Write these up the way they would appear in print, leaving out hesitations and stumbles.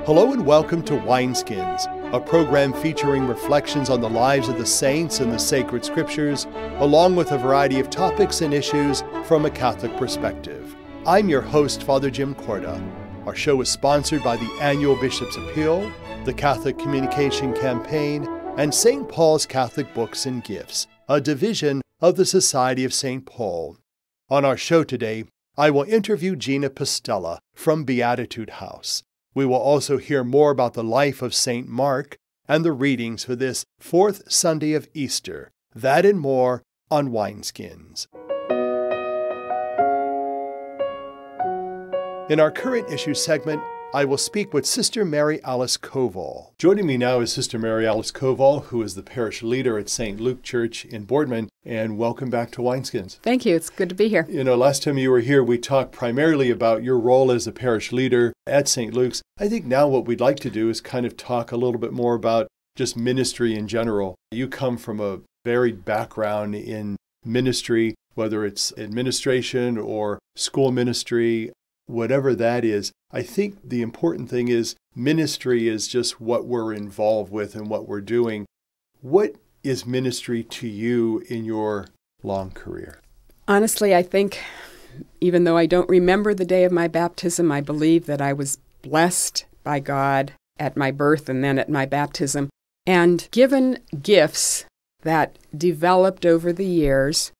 Hello and welcome to Wineskins, a program featuring reflections on the lives of the saints and the sacred scriptures, along with a variety of topics and issues from a Catholic perspective. I'm your host, Father Jim Korda. Our show is sponsored by the annual Bishop's Appeal, the Catholic Communication Campaign, and St. Paul's Catholic Books and Gifts, a division of the Society of St. Paul. On our show today, I will interview Gina Pastella from Beatitude House. We will also hear more about the life of St. Mark and the readings for this fourth Sunday of Easter. That and more on Wineskins. In our current issue segment, I will speak with Sister Mary Alyce Koval. Joining me now is Sister Mary Alyce Koval, who is the Parish Leader at St. Luke Church in Boardman, and welcome back to Wineskins. Thank you. It's good to be here. Last time you were here, we talked primarily about your role as a Parish Leader at St. Luke's. I think now what we'd like to do is kind of talk a little bit more about just ministry in general. You come from a varied background in ministry, whether it's administration or school ministry, whatever that is. I think the important thing is ministry is just what we're involved with and what we're doing. What is ministry to you in your long career? Honestly, I think even though I don't remember the day of my baptism, I believe that I was blessed by God at my birth and then at my baptism and given gifts that developed over the years.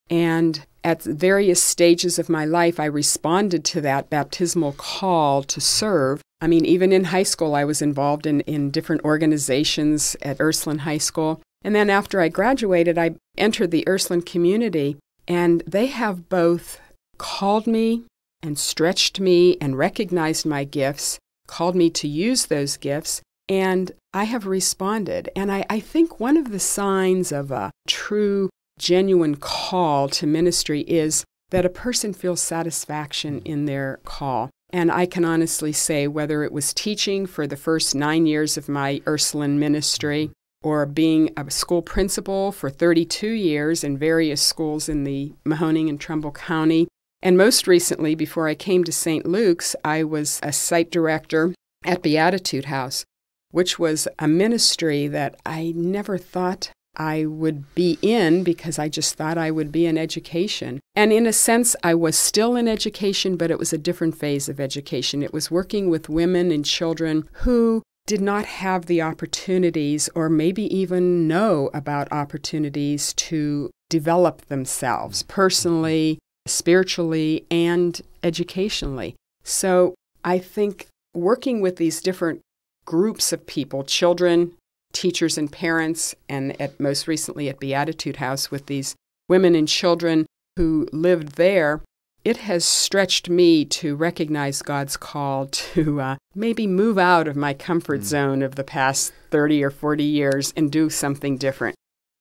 And at various stages of my life, I responded to that baptismal call to serve. I mean, even in high school, I was involved in different organizations at Ursuline High School. And then after I graduated, I entered the Ursuline community, and they have both called me and stretched me and recognized my gifts, called me to use those gifts, and I have responded. And I think one of the signs of a true genuine call to ministry is that a person feels satisfaction in their call. And I can honestly say whether it was teaching for the first 9 years of my Ursuline ministry or being a school principal for 32 years in various schools in the Mahoning and Trumbull County. And most recently, before I came to St. Luke's, I was a site director at Beatitude House, which was a ministry that I never thought I would be in because I just thought I would be in education. And in a sense, I was still in education, but it was a different phase of education. It was working with women and children who did not have the opportunities or maybe even know about opportunities to develop themselves personally, spiritually, and educationally. So I think working with these different groups of people, children, teachers and parents, and most recently at Beatitude House with these women and children who lived there, it has stretched me to recognize God's call to maybe move out of my comfort zone of the past 30 or 40 years and do something different.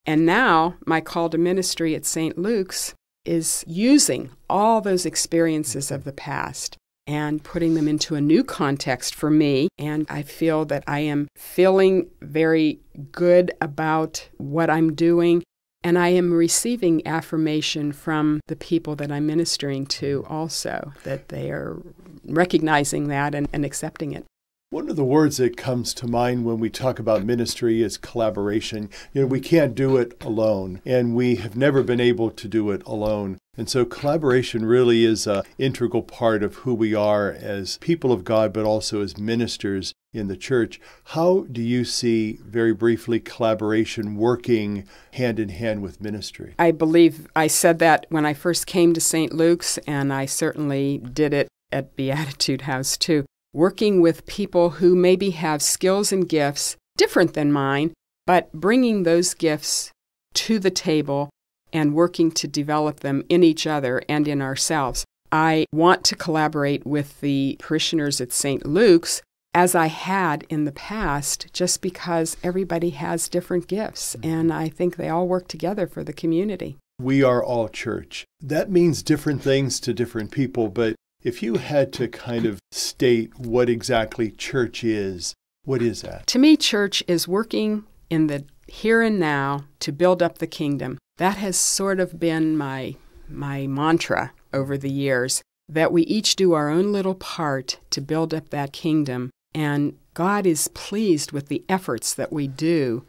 And now my call to ministry at St. Luke's is using all those experiences of the past and putting them into a new context for me. And I feel that I am feeling very good about what I'm doing, and I am receiving affirmation from the people that I'm ministering to also, that they are recognizing that and accepting it. One of the words that comes to mind when we talk about ministry is collaboration. We can't do it alone, and we have never been able to do it alone. And so collaboration really is an integral part of who we are as people of God, but also as ministers in the church. How do you see, very briefly, collaboration working hand in hand with ministry? I believe I said that when I first came to St. Luke's, and I certainly did it at Beatitude House too. Working with people who maybe have skills and gifts different than mine, but bringing those gifts to the table and working to develop them in each other and in ourselves. I want to collaborate with the parishioners at St. Luke's as I had in the past, just because everybody has different gifts, and I think they all work together for the community. We are all church. That means different things to different people, but if you had to kind of state what exactly church is, what is that? To me, church is working in the here and now to build up the kingdom. That has sort of been my mantra over the years, that we each do our own little part to build up that kingdom And God is pleased with the efforts that we do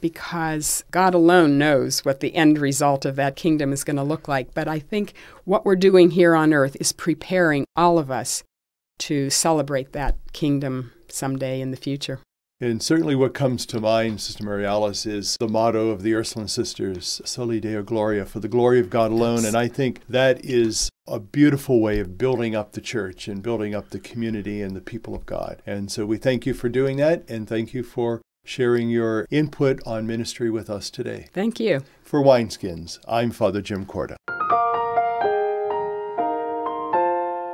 because God alone knows what the end result of that kingdom is going to look like. But I think what we're doing here on earth is preparing all of us to celebrate that kingdom someday in the future. And certainly what comes to mind, Sister Mary Alice, is the motto of the Ursuline Sisters, Soli Deo Gloria, for the glory of God alone. Yes. And I think that is a beautiful way of building up the church and building up the community and the people of God. And so we thank you for doing that, and thank you for sharing your input on ministry with us today. Thank you. For Wineskins, I'm Father Jim Korda.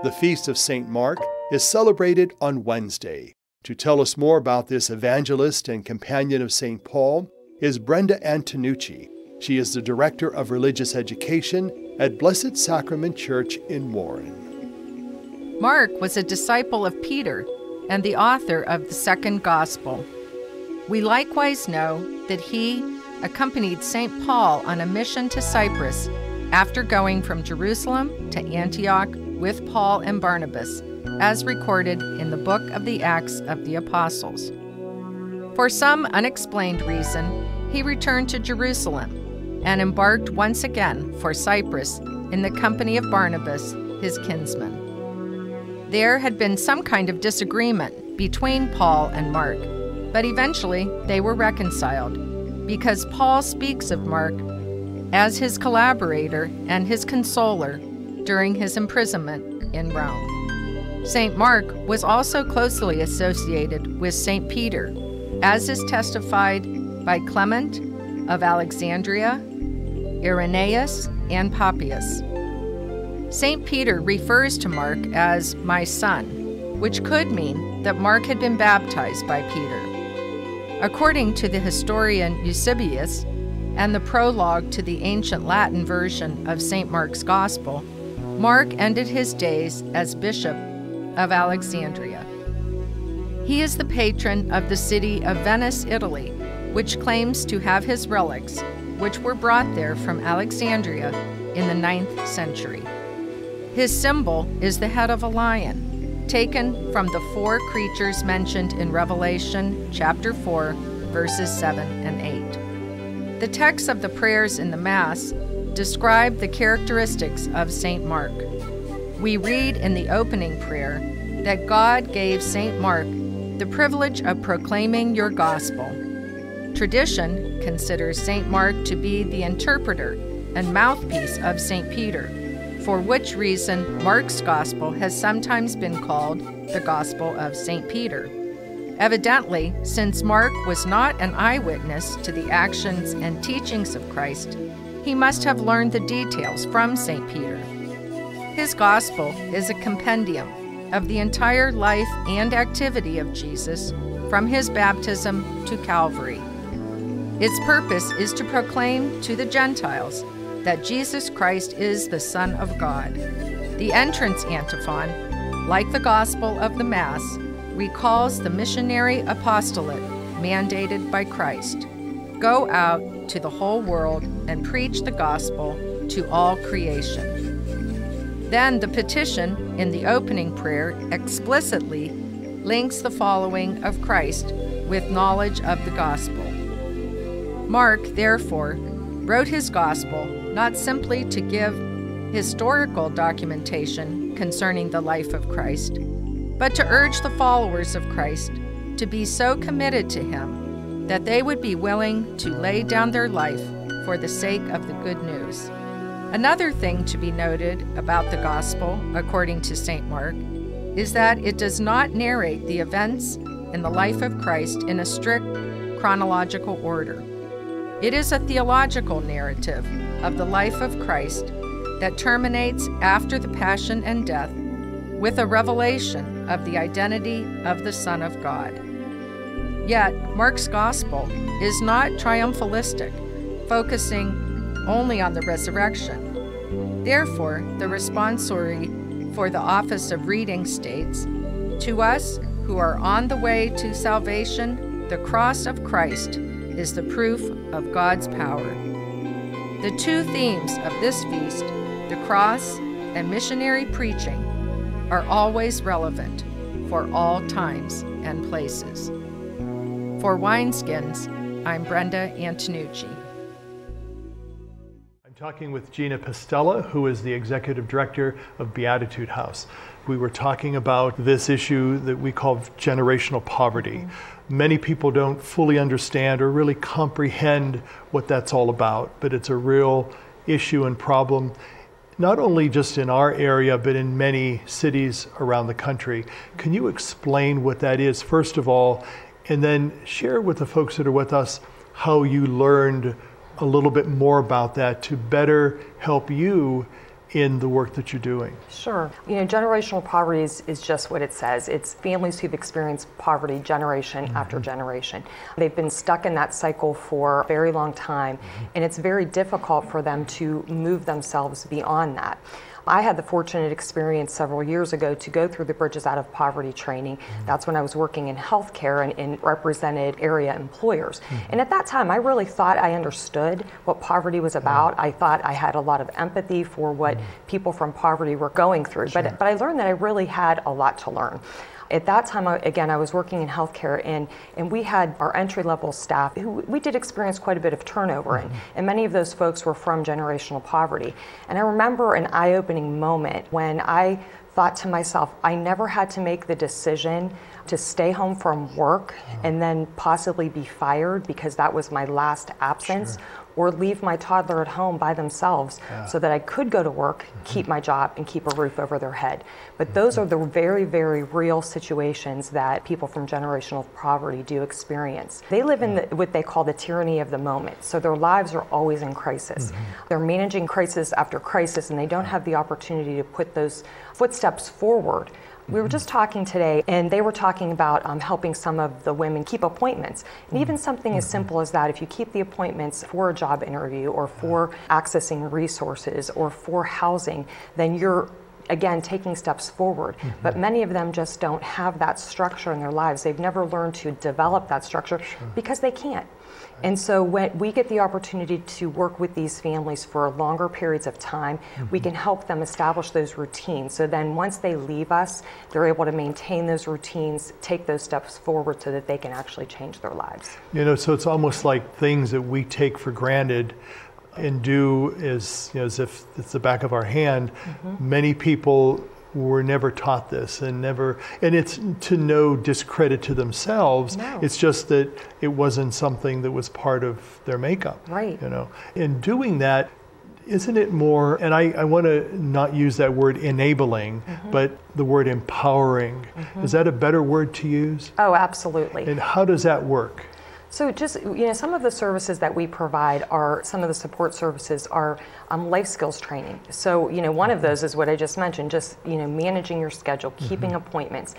The Feast of St. Mark is celebrated on Wednesday. To tell us more about this evangelist and companion of St. Paul is Brenda Antenucci. She is the Director of Religious Education at Blessed Sacrament Church in Warren. Mark was a disciple of Peter and the author of the second Gospel. We likewise know that he accompanied St. Paul on a mission to Cyprus after going from Jerusalem to Antioch with Paul and Barnabas, as recorded in the book of the Acts of the Apostles. For some unexplained reason, he returned to Jerusalem and embarked once again for Cyprus in the company of Barnabas, his kinsman. There had been some kind of disagreement between Paul and Mark, but eventually they were reconciled because Paul speaks of Mark as his collaborator and his consoler during his imprisonment in Rome. St. Mark was also closely associated with St. Peter, as is testified by Clement of Alexandria, Irenaeus, and Papias. St. Peter refers to Mark as my son, which could mean that Mark had been baptized by Peter. According to the historian Eusebius and the prologue to the ancient Latin version of St. Mark's Gospel, Mark ended his days as bishop of Alexandria. He is the patron of the city of Venice, Italy, which claims to have his relics, which were brought there from Alexandria in the 9th century. His symbol is the head of a lion, taken from the 4 creatures mentioned in Revelation chapter 4, verses 7 and 8. The texts of the prayers in the Mass describe the characteristics of St. Mark. We read in the opening prayer that God gave St. Mark the privilege of proclaiming your gospel. Tradition considers St. Mark to be the interpreter and mouthpiece of St. Peter, for which reason Mark's gospel has sometimes been called the Gospel of St. Peter. Evidently, since Mark was not an eyewitness to the actions and teachings of Christ, he must have learned the details from St. Peter. His gospel is a compendium of the entire life and activity of Jesus from his baptism to Calvary. Its purpose is to proclaim to the Gentiles that Jesus Christ is the Son of God. The entrance antiphon, like the gospel of the Mass, recalls the missionary apostolate mandated by Christ. Go out to the whole world and preach the gospel to all creation. Then the petition in the opening prayer explicitly links the following of Christ with knowledge of the gospel. Mark, therefore, wrote his gospel not simply to give historical documentation concerning the life of Christ, but to urge the followers of Christ to be so committed to him that they would be willing to lay down their life for the sake of the good news. Another thing to be noted about the Gospel, according to St. Mark, is that it does not narrate the events in the life of Christ in a strict chronological order. It is a theological narrative of the life of Christ that terminates after the Passion and death with a revelation of the identity of the Son of God. Yet, Mark's Gospel is not triumphalistic, focusing only on the resurrection. Therefore, the responsory for the office of reading states, "To us who are on the way to salvation, the cross of Christ is the proof of God's power." The 2 themes of this feast, the cross and missionary preaching, are always relevant, for all times and places. For Wineskins, I'm Brenda Antenucci. I'm talking with Gina Pastella, who is the Executive Director of Beatitude House. We were talking about this issue that we call generational poverty. Many people don't fully understand or really comprehend what that's all about, but it's a real issue and problem, not only just in our area, but in many cities around the country. Can you explain what that is, first of all, and then share with the folks that are with us how you learned a little bit more about that to better help you in the work that you're doing? Sure. Generational poverty is just what it says. It's families who've experienced poverty generation after generation. They've been stuck in that cycle for a very long time, and it's very difficult for them to move themselves beyond that. I had the fortunate experience several years ago to go through the Bridges Out of Poverty training. That's when I was working in healthcare and represented area employers. And at that time, I really thought I understood what poverty was about. I thought I had a lot of empathy for what people from poverty were going through. But I learned that I really had a lot to learn. At that time, again, I was working in healthcare, and we had our entry-level staff who we did experience quite a bit of turnover, and many of those folks were from generational poverty. And I remember an eye-opening moment when I thought to myself, I never had to make the decision to stay home from work and then possibly be fired because that was my last absence, or leave my toddler at home by themselves so that I could go to work, keep my job, and keep a roof over their head. But those are the very, very real situations that people from generational poverty do experience. They live in what they call the tyranny of the moment. So their lives are always in crisis. They're managing crisis after crisis, and they don't have the opportunity to put those footsteps forward. We were just talking today, and they were talking about helping some of the women keep appointments. And even something as simple as that, if you keep the appointments for a job interview or for accessing resources or for housing, then you're, again, taking steps forward. But many of them just don't have that structure in their lives. They've never learned to develop that structure because they can't. And so when we get the opportunity to work with these families for longer periods of time, we can help them establish those routines. So then once they leave us, they're able to maintain those routines, take those steps forward so that they can actually change their lives. So it's almost like things that we take for granted and do as if it's the back of our hand. Many people were never taught this, and it's to no discredit to themselves. It's just that it wasn't something that was part of their makeup. In doing that, isn't it more, and I want to not use that word enabling, but the word empowering. Is that a better word to use? Oh, absolutely. And how does that work? So just, some of the services that we provide some of the support services are life skills training. So, one of those is what I just mentioned, just, managing your schedule, keeping appointments.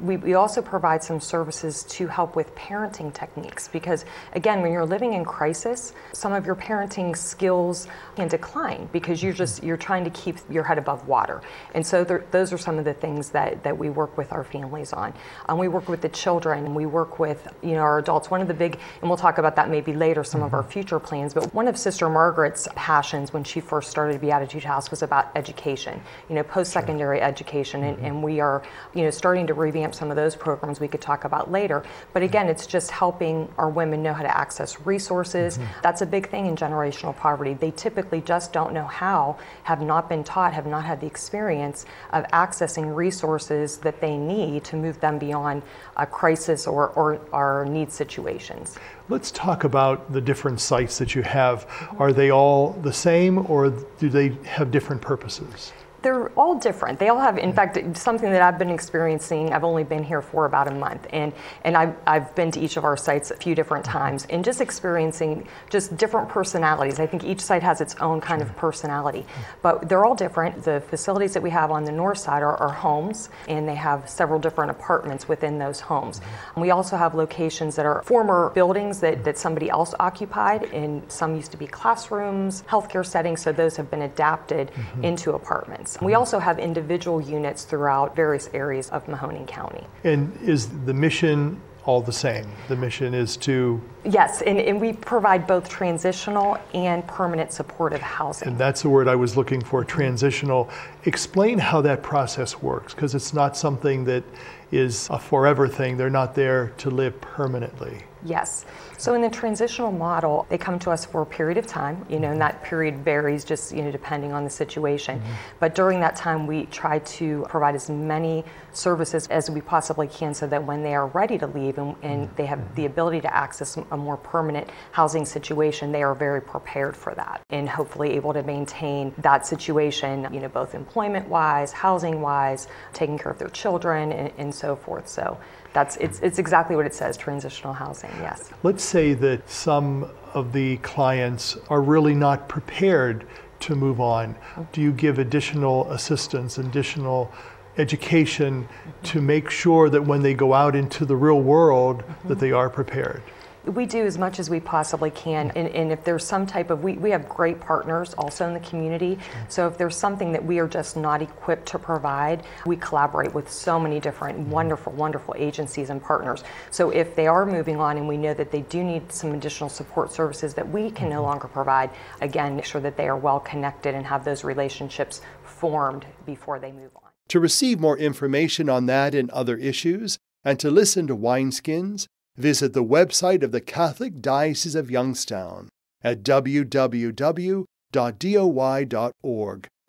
We also provide some services to help with parenting techniques because, again, when you're living in crisis, some of your parenting skills can decline because you're trying to keep your head above water. And so those are some of the things that we work with our families on. We work with the children, and we work with our adults. One of the big, and we'll talk about that maybe later, some of our future plans, but one of Sister Margaret's passions when she first started Beatitude House was about education, post-secondary education, and we are starting to revamp some of those programs we could talk about later. But again, it's just helping our women know how to access resources. That's a big thing in generational poverty. They typically just don't know how, have not been taught, have not had the experience of accessing resources that they need to move them beyond a crisis or need situations. Let's talk about the different sites that you have. Are they all the same, or do they have different purposes? They're all different. They all have, in fact, something that I've been experiencing. I've only been here for about a month, and I've been to each of our sites a few different times, and just experiencing just different personalities. I think each site has its own kind of personality, but they're all different. The facilities that we have on the north side are homes, and they have several different apartments within those homes. We also have locations that are former buildings that somebody else occupied, and some used to be classrooms, healthcare settings, so those have been adapted into apartments. We also have individual units throughout various areas of Mahoning County. And is the mission all the same. The mission is to... Yes, and we provide both transitional and permanent supportive housing. And that's the word I was looking for, transitional. Explain how that process works, because it's not something that is a forever thing. They're not there to live permanently. Yes. So in the transitional model, they come to us for a period of time, and that period varies just, depending on the situation. But during that time, we try to provide as many services as we possibly can so that when they are ready to leave and they have the ability to access a more permanent housing situation, they are very prepared for that and hopefully able to maintain that situation, both employment-wise, housing-wise, taking care of their children and so forth. So it's exactly what it says, transitional housing, yes. Let's say that some of the clients are really not prepared to move on. Do you give additional assistance, additional education to make sure that when they go out into the real world that they are prepared? We do as much as we possibly can, and if there's some type of, we have great partners also in the community, so if there's something that we are just not equipped to provide, we collaborate with so many different wonderful agencies and partners. So if they are moving on and we know that they do need some additional support services that we can no longer provide, again, make sure that they are well connected and have those relationships formed before they move on. To receive more information on that and other issues, and to listen to Wineskins, visit the website of the Catholic Diocese of Youngstown at www.doy.org.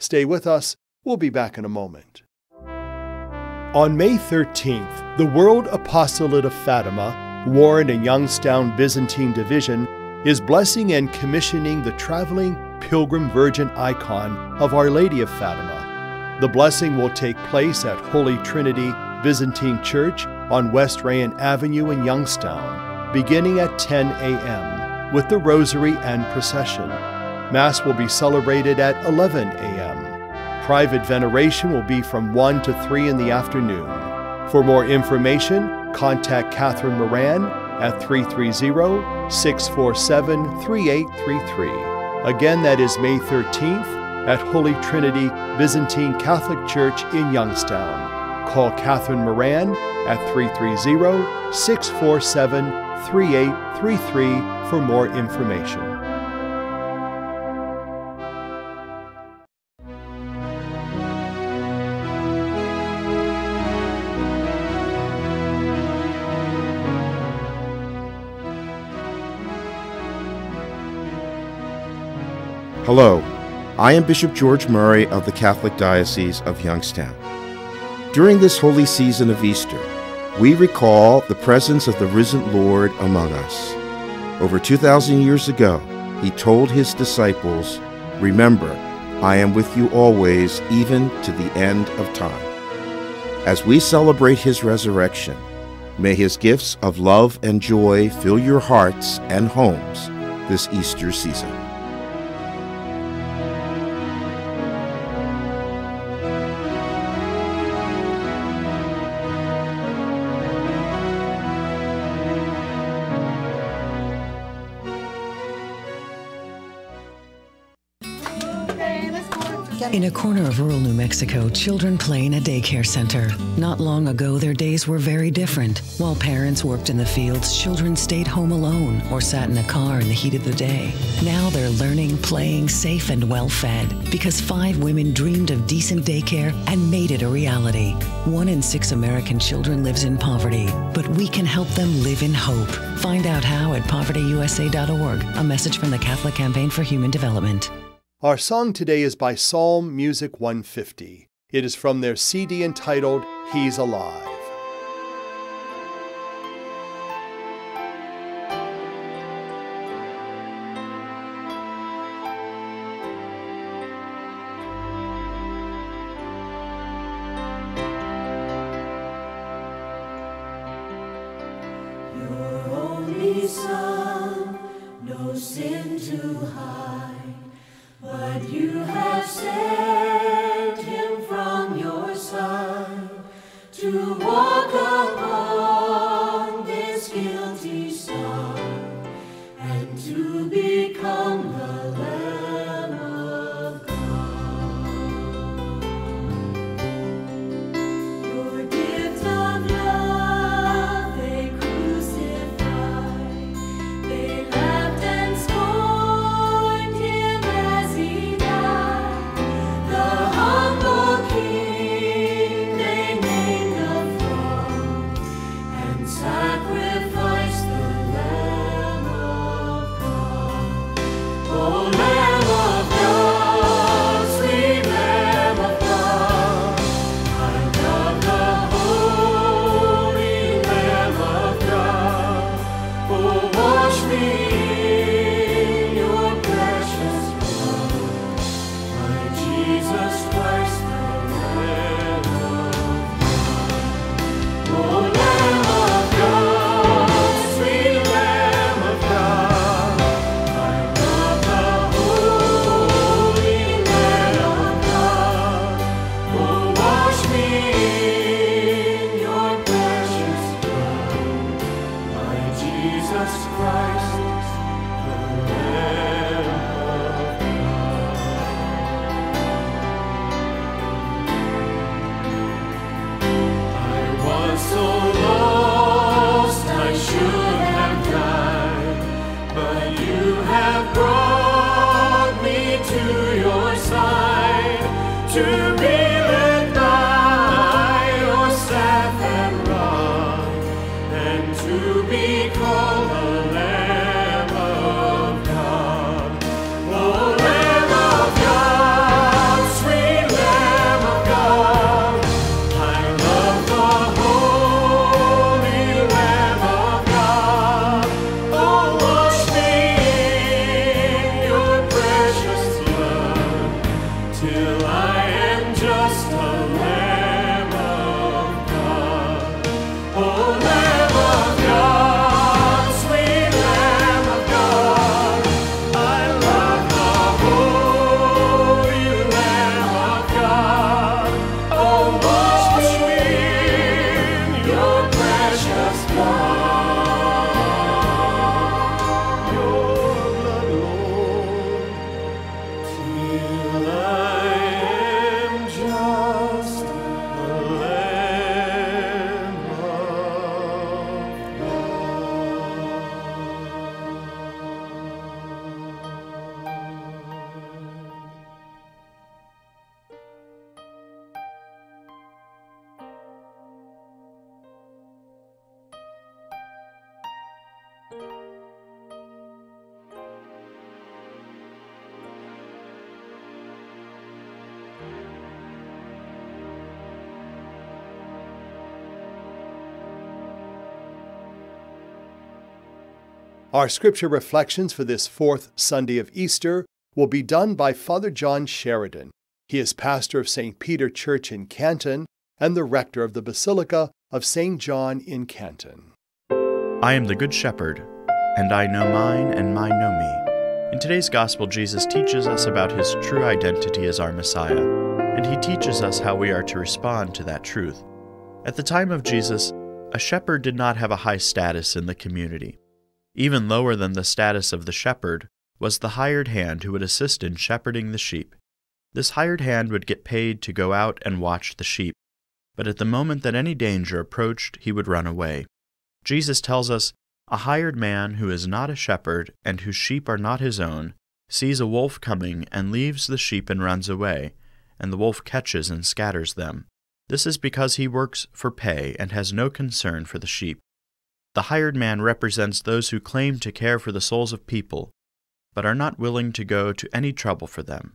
Stay with us. We'll be back in a moment. On May 13th, the World Apostolate of Fatima, Warren and Youngstown Byzantine Division, is blessing and commissioning the traveling pilgrim virgin icon of Our Lady of Fatima. The blessing will take place at Holy Trinity Byzantine Church on West Rayan Avenue in Youngstown, beginning at 10 a.m. with the Rosary and procession. Mass will be celebrated at 11 a.m. Private veneration will be from 1 to 3 in the afternoon. For more information, contact Catherine Moran at 330-647-3833. Again, that is May 13th at Holy Trinity Byzantine Catholic Church in Youngstown. Call Catherine Moran at 330-647-3833 for more information. Hello, I am Bishop George Murray of the Catholic Diocese of Youngstown. During this holy season of Easter, we recall the presence of the risen Lord among us. Over 2,000 years ago, he told his disciples, "Remember, I am with you always, even to the end of time." As we celebrate his resurrection, may his gifts of love and joy fill your hearts and homes this Easter season. In a corner of rural New Mexico, children play in a daycare center. Not long ago, their days were very different. While parents worked in the fields, children stayed home alone or sat in a car in the heat of the day. Now they're learning, playing, safe and well-fed because 5 women dreamed of decent daycare and made it a reality. 1 in 6 American children lives in poverty, but we can help them live in hope. Find out how at povertyusa.org, a message from the Catholic Campaign for Human Development. Our song today is by Psalm Music 150. It is from their CD entitled, He's Alive. Your only Son, no sin to hide. But you have sent him from your side to walk upon this guilty side and to become the Lamb of God. Your gift of love they crucified. Our scripture reflections for this fourth Sunday of Easter will be done by Father John Sheridan. He is pastor of St. Peter Church in Canton and the rector of the Basilica of St. John in Canton. I am the Good Shepherd, and I know mine, and mine know me. In today's Gospel, Jesus teaches us about his true identity as our Messiah, and he teaches us how we are to respond to that truth. At the time of Jesus, a shepherd did not have a high status in the community. Even lower than the status of the shepherd was the hired hand who would assist in shepherding the sheep. This hired hand would get paid to go out and watch the sheep, but at the moment that any danger approached, he would run away. Jesus tells us, a hired man who is not a shepherd and whose sheep are not his own sees a wolf coming and leaves the sheep and runs away, and the wolf catches and scatters them. This is because he works for pay and has no concern for the sheep. The hired man represents those who claim to care for the souls of people, but are not willing to go to any trouble for them.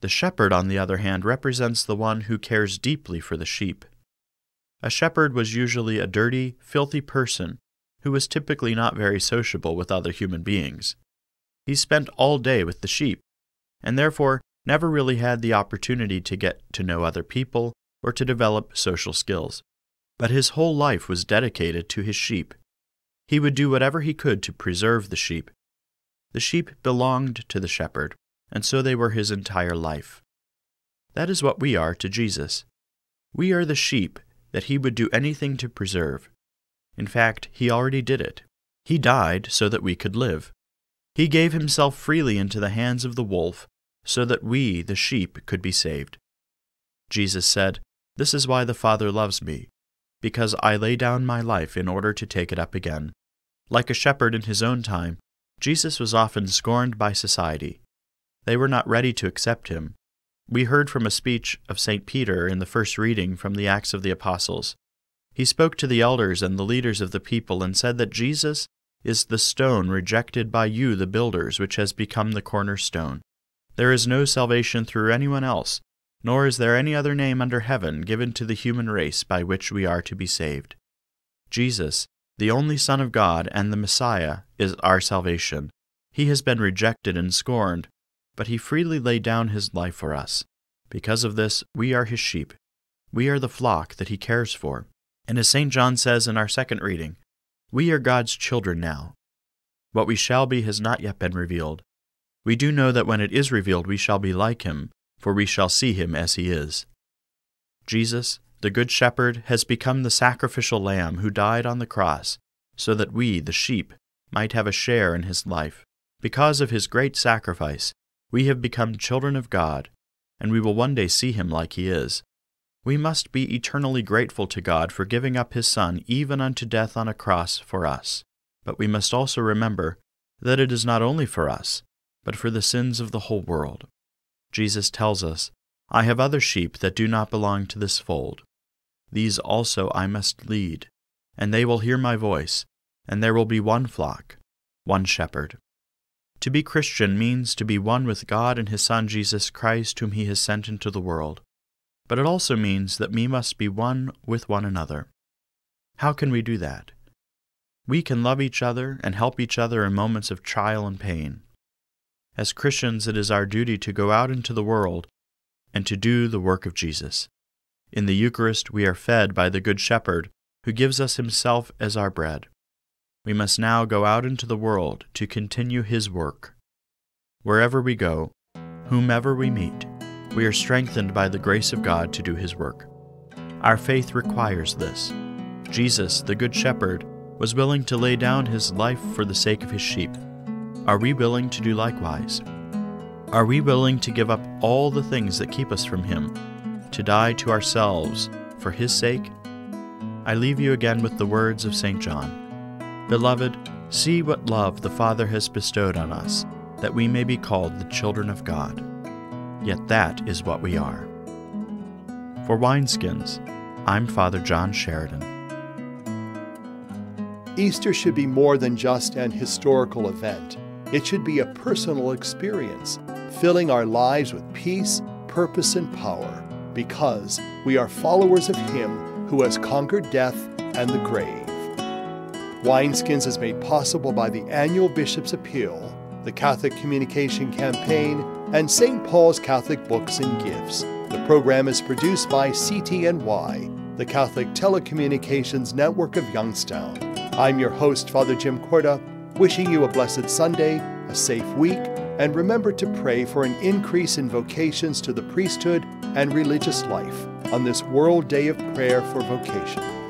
The shepherd, on the other hand, represents the one who cares deeply for the sheep. A shepherd was usually a dirty, filthy person who was typically not very sociable with other human beings. He spent all day with the sheep, and therefore never really had the opportunity to get to know other people or to develop social skills. But his whole life was dedicated to his sheep. He would do whatever he could to preserve the sheep. The sheep belonged to the shepherd, and so they were his entire life. That is what we are to Jesus. We are the sheep that he would do anything to preserve. In fact, he already did it. He died so that we could live. He gave himself freely into the hands of the wolf so that we, the sheep, could be saved. Jesus said, "This is why the Father loves me, because I lay down my life in order to take it up again." Like a shepherd in his own time, Jesus was often scorned by society. They were not ready to accept him. We heard from a speech of St. Peter in the first reading from the Acts of the Apostles. He spoke to the elders and the leaders of the people and said that Jesus is the stone rejected by you, the builders, which has become the cornerstone. There is no salvation through anyone else, nor is there any other name under heaven given to the human race by which we are to be saved. Jesus The only Son of God and the Messiah is our salvation. He has been rejected and scorned, but he freely laid down his life for us. Because of this, we are his sheep. We are the flock that he cares for. And as St. John says in our second reading, we are God's children now. What we shall be has not yet been revealed. We do know that when it is revealed, we shall be like him, for we shall see him as he is. Jesus, the Good Shepherd, has become the sacrificial lamb who died on the cross, so that we, the sheep, might have a share in his life. Because of his great sacrifice, we have become children of God, and we will one day see him like he is. We must be eternally grateful to God for giving up his Son even unto death on a cross for us. But we must also remember that it is not only for us, but for the sins of the whole world. Jesus tells us, I have other sheep that do not belong to this fold. These also I must lead, and they will hear my voice, and there will be one flock, one shepherd. To be Christian means to be one with God and his Son Jesus Christ, whom he has sent into the world. But it also means that we must be one with one another. How can we do that? We can love each other and help each other in moments of trial and pain. As Christians, it is our duty to go out into the world and to do the work of Jesus. In the Eucharist, we are fed by the Good Shepherd, who gives us himself as our bread. We must now go out into the world to continue his work. Wherever we go, whomever we meet, we are strengthened by the grace of God to do his work. Our faith requires this. Jesus, the Good Shepherd, was willing to lay down his life for the sake of his sheep. Are we willing to do likewise? Are we willing to give up all the things that keep us from him, to die to ourselves for his sake? I leave you again with the words of St. John. Beloved, see what love the Father has bestowed on us, that we may be called the children of God. Yet that is what we are. For Wineskins, I'm Father John Sheridan. Easter should be more than just an historical event. It should be a personal experience, filling our lives with peace, purpose, and power, because we are followers of him who has conquered death and the grave. Wineskins is made possible by the annual Bishop's Appeal, the Catholic Communication Campaign, and St. Paul's Catholic Books and Gifts. The program is produced by CTNY, the Catholic Telecommunications Network of Youngstown. I'm your host, Father Jim Korda, wishing you a blessed Sunday, a safe week, and remember to pray for an increase in vocations to the priesthood and religious life on this World Day of Prayer for Vocation.